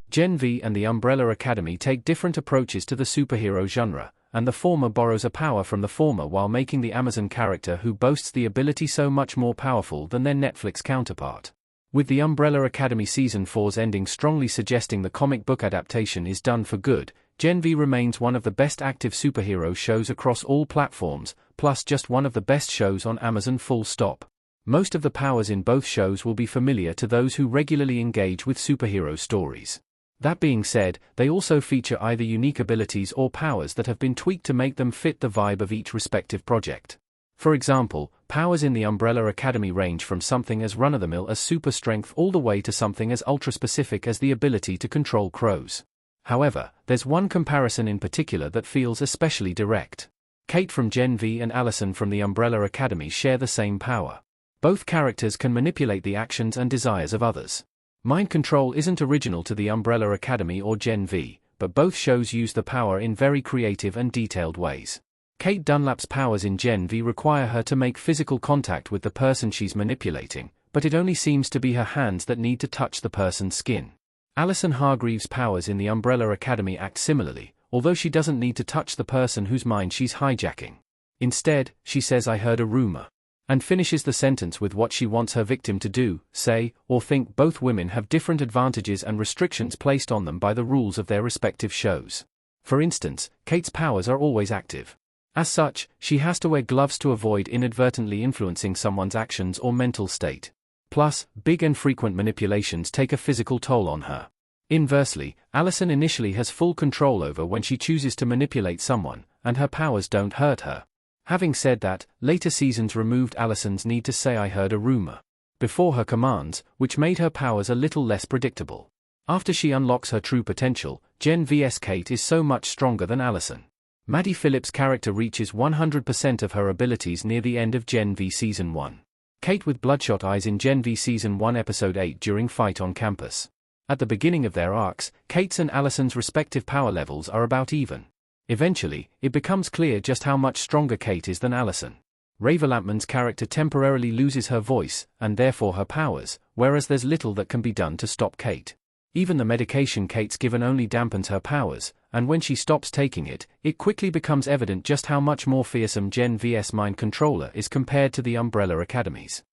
Gen V and the Umbrella Academy take different approaches to the superhero genre, and the former borrows a power from the former while making the Amazon character who boasts the ability so much more powerful than their Netflix counterpart. With the Umbrella Academy Season 4's ending strongly suggesting the comic book adaptation is done for good, Gen V remains one of the best active superhero shows across all platforms, plus just one of the best shows on Amazon full stop. Most of the powers in both shows will be familiar to those who regularly engage with superhero stories. That being said, they also feature either unique abilities or powers that have been tweaked to make them fit the vibe of each respective project. For example, powers in the Umbrella Academy range from something as run-of-the-mill as super strength all the way to something as ultra-specific as the ability to control crows. However, there's one comparison in particular that feels especially direct. Kate from Gen V and Allison from the Umbrella Academy share the same power. Both characters can manipulate the actions and desires of others. Mind control isn't original to the Umbrella Academy or Gen V, but both shows use the power in very creative and detailed ways. Kate Dunlap's powers in Gen V require her to make physical contact with the person she's manipulating, but it only seems to be her hands that need to touch the person's skin. Alison Hargreaves' powers in the Umbrella Academy act similarly, although she doesn't need to touch the person whose mind she's hijacking. Instead, she says "I heard a rumor," and finishes the sentence with what she wants her victim to do, say, or think. Both women have different advantages and restrictions placed on them by the rules of their respective shows. For instance, Kate's powers are always active. As such, she has to wear gloves to avoid inadvertently influencing someone's actions or mental state. Plus, big and frequent manipulations take a physical toll on her. Inversely, Allison initially has full control over when she chooses to manipulate someone, and her powers don't hurt her. Having said that, later seasons removed Allison's need to say "I heard a rumor" before her commands, which made her powers a little less predictable. After she unlocks her true potential, Gen V's Kate is so much stronger than Allison. Maddie Phillips' character reaches 100% of her abilities near the end of Gen V Season 1. Kate with bloodshot eyes in Gen V Season 1 Episode 8 during Fight on Campus. At the beginning of their arcs, Kate's and Allison's respective power levels are about even. Eventually, it becomes clear just how much stronger Kate is than Allison. Raver Lampman's character temporarily loses her voice, and therefore her powers, whereas there's little that can be done to stop Kate. Even the medication Kate's given only dampens her powers, and when she stops taking it, it quickly becomes evident just how much more fearsome Gen V's mind controller is compared to the Umbrella Academy's.